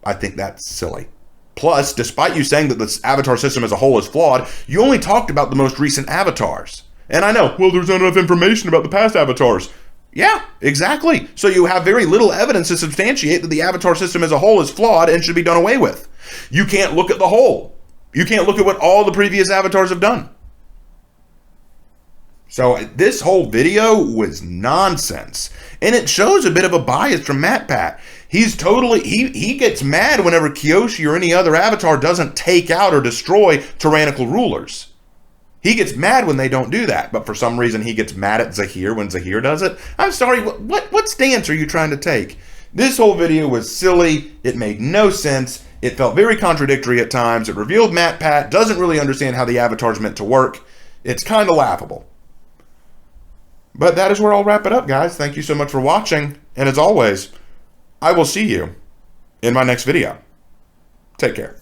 I think that's silly. Plus, despite you saying that this Avatar system as a whole is flawed, you only talked about the most recent Avatars. And I know, well, there's not enough information about the past Avatars. Yeah, exactly. So you have very little evidence to substantiate that the Avatar system as a whole is flawed and should be done away with. You can't look at the whole. You can't look at what all the previous Avatars have done. So this whole video was nonsense. And it shows a bit of a bias from MattPat. He's totally, he gets mad whenever Kyoshi or any other Avatar doesn't take out or destroy tyrannical rulers. He gets mad when they don't do that, but for some reason he gets mad at Zahir when Zahir does it. I'm sorry, what stance are you trying to take? This whole video was silly. It made no sense. It felt very contradictory at times. It revealed MattPat doesn't really understand how the Avatar's meant to work. It's kind of laughable. But that is where I'll wrap it up, guys. Thank you so much for watching, and as always, I will see you in my next video. Take care.